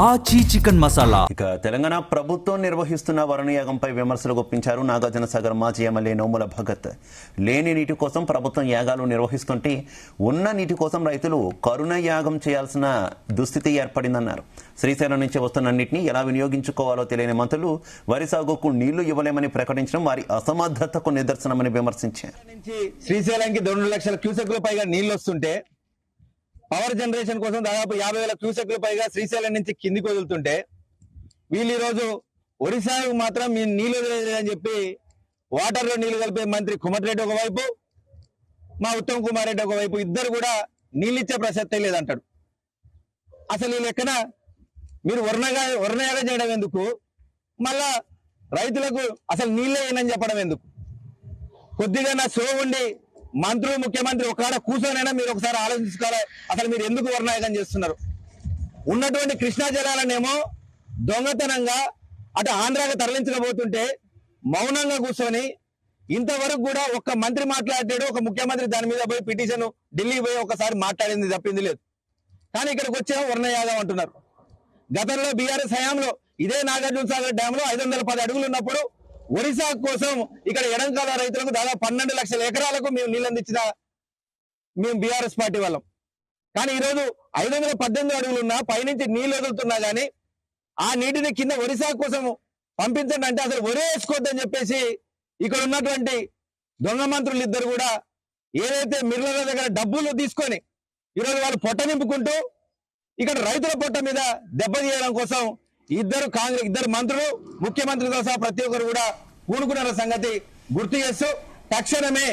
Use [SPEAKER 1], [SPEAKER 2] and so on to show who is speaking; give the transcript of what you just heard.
[SPEAKER 1] ఆచి చికెన్ మసాలా.
[SPEAKER 2] ఇక తెలంగాణ ప్రభుత్వం నిర్వహిస్తున్న వరుణయాగంపై విమర్శలు గుప్పించారు నాగార్జునసాగర్ మాజీ ఎమ్మెల్యే నోముల భగత్. లేని నీటి కోసం ప్రభుత్వం యాగాలు నిర్వహిస్తుంటే ఉన్న నీటి కోసం రైతులు కరుణ యాగం చేయాల్సిన దుస్థితి ఏర్పడిందన్నారు. శ్రీశైలం నుంచి వస్తున్న నీటిని ఎలా వినియోగించుకోవాలో తెలియని మంత్రులు వరి సాగుకు నీళ్లు ఇవ్వలేమని ప్రకటించడం వారి అసమర్థతకు నిదర్శనమని విమర్శించారు.
[SPEAKER 3] శ్రీశైలంకి 2 లక్షల క్యూసెక్లు పైగా నీళ్లు వస్తుంటే పవర్ జనరేషన్ కోసం దాదాపు 50,000 క్యూసెక్లు పైగా శ్రీశైలం నుంచి కిందికి వదులుతుంటే వీళ్ళు ఈరోజు ఒడిశాకు మాత్రం మీ నీళ్లు వదిలేదని చెప్పి వాటర్లో నీళ్లు కలిపే మంత్రి కుమటిరెడ్డి ఒకవైపు, మా ఉత్తమ్ కుమార్ రెడ్డి ఒకవైపు ఇద్దరు కూడా నీళ్ళిచ్చే ప్రసక్తే లేదంటాడు. అసలు ఈ లెక్కన మీరు వర్ణయాగం చేయడం ఎందుకు, మళ్ళా రైతులకు అసలు నీళ్ళే ఏనని చెప్పడం ఎందుకు? కొద్దిగా నా సో ఉండి మంత్రులు ముఖ్యమంత్రి ఒకడ కూర్చొనైనా మీరు ఒకసారి ఆలోచించుకోవాలి. అసలు మీరు ఎందుకు వర్ణయాగం చేస్తున్నారు? ఉన్నటువంటి కృష్ణా జలాలనేమో దొంగతనంగా అటు ఆంధ్రాకి తరలించకపోతుంటే మౌనంగా కూర్చొని ఇంతవరకు కూడా ఒక్క మంత్రి మాట్లాడాడు, ఒక ముఖ్యమంత్రి దాని మీద పోయి పిటిషన్ ఢిల్లీ పోయి ఒకసారి మాట్లాడింది తప్పింది లేదు. కానీ ఇక్కడికి వచ్చే వర్ణయాగం అంటున్నారు. గతంలో బీఆర్ఎస్ హయాంలో ఇదే నాగార్జునసాగర్ డ్యామ్ లో 510 అడుగులు ఉన్నప్పుడు ఒరిస్సా కోసం ఇక్కడ ఎడంకాల రైతులకు దాదాపు 12 లక్షల ఎకరాలకు మేము నీళ్ళు అందించిన మేము బీఆర్ఎస్ పార్టీ వాళ్ళం. కానీ ఈరోజు 518 అడుగులున్నా పైనుంచి నీళ్లు వదులుతున్నా గానీ ఆ నీటిని కింద ఒరిస్సా కోసం పంపించండి అంటే అసలు ఒరే వేసుకోవద్దని చెప్పేసి ఇక్కడ ఉన్నటువంటి దొంగ మంత్రులు ఇద్దరు కూడా ఏదైతే మిర్లల దగ్గర డబ్బులు తీసుకొని ఈరోజు వాళ్ళు పొట్ట నింపుకుంటూ ఇక్కడ రైతుల పొట్ట మీద దెబ్బతీయడం కోసం ఇద్దరు మంత్రులు ముఖ్యమంత్రితో సహా ప్రతి ఒక్కరు కూడా పూనుకున్న సంగతి గుర్తు చేస్తూ తక్షణమే